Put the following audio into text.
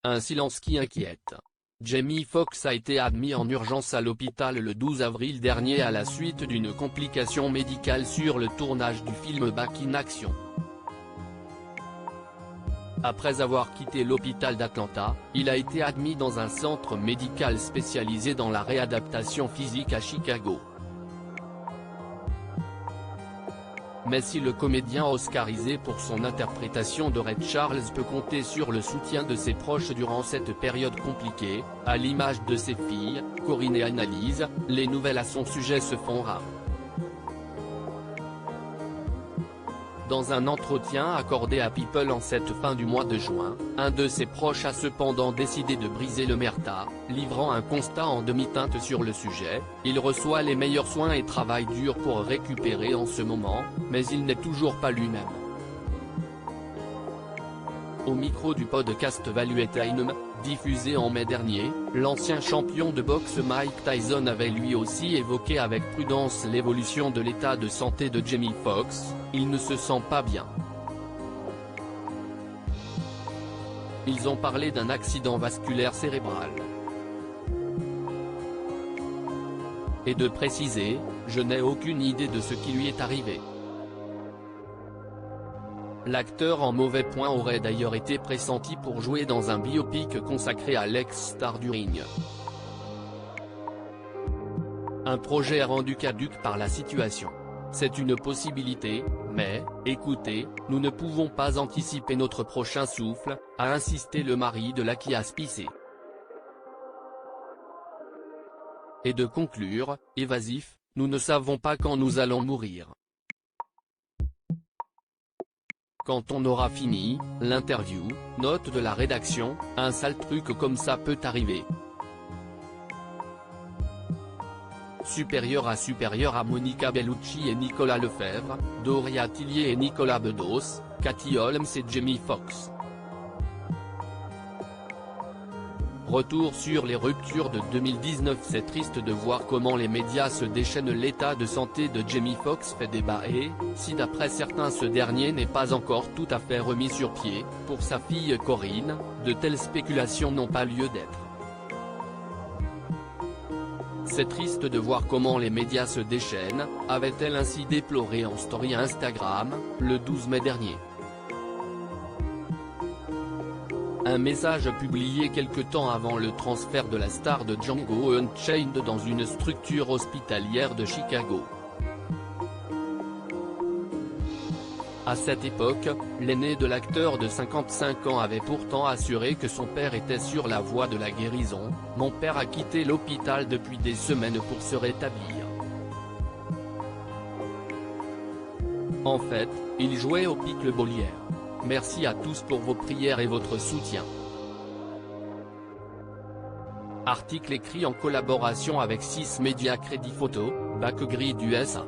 Un silence qui inquiète. Jamie Foxx a été admis en urgence à l'hôpital le 12 avril dernier à la suite d'une complication médicale sur le tournage du film Back in Action. Après avoir quitté l'hôpital d'Atlanta, il a été admis dans un centre médical spécialisé dans la réadaptation physique à Chicago. Mais si le comédien oscarisé pour son interprétation de Ray Charles peut compter sur le soutien de ses proches durant cette période compliquée, à l'image de ses filles, Corinne et Annalise, les nouvelles à son sujet se font rares. Dans un entretien accordé à People en cette fin du mois de juin, un de ses proches a cependant décidé de briser l'omerta, livrant un constat en demi-teinte sur le sujet. Il reçoit les meilleurs soins et travaille dur pour récupérer en ce moment, mais il n'est toujours pas lui-même. Au micro du podcast Value Time, diffusé en mai dernier, l'ancien champion de boxe Mike Tyson avait lui aussi évoqué avec prudence l'évolution de l'état de santé de Jamie Foxx. Il ne se sent pas bien. Ils ont parlé d'un accident vasculaire cérébral. Et de préciser, je n'ai aucune idée de ce qui lui est arrivé. L'acteur en mauvais point aurait d'ailleurs été pressenti pour jouer dans un biopic consacré à l'ex-star du ring. Un projet rendu caduc par la situation. C'est une possibilité, mais, écoutez, nous ne pouvons pas anticiper notre prochain souffle, a insisté le mari de la qui a spicé. Et de conclure, évasif, nous ne savons pas quand nous allons mourir. Quand on aura fini, l'interview, note de la rédaction, un sale truc comme ça peut arriver. Supérieur à Monica Bellucci et Nicolas Lefebvre, Doria Tillier et Nicolas Bedos, Katie Holmes et Jamie Foxx. Retour sur les ruptures de 2019. C'est triste de voir comment les médias se déchaînent. L'état de santé de Jamie Foxx fait débat et, si d'après certains ce dernier n'est pas encore tout à fait remis sur pied, pour sa fille Corinne, de telles spéculations n'ont pas lieu d'être. C'est triste de voir comment les médias se déchaînent, avait-elle ainsi déploré en story Instagram, le 12 mai dernier. Un message publié quelque temps avant le transfert de la star de Django Unchained dans une structure hospitalière de Chicago. À cette époque, l'aîné de l'acteur de 55 ans avait pourtant assuré que son père était sur la voie de la guérison. Mon père a quitté l'hôpital depuis des semaines pour se rétablir. En fait, il jouait au pickle-ball. Merci à tous pour vos prières et votre soutien. Article écrit en collaboration avec 6 médias Crédit Photo, Backgrid USA.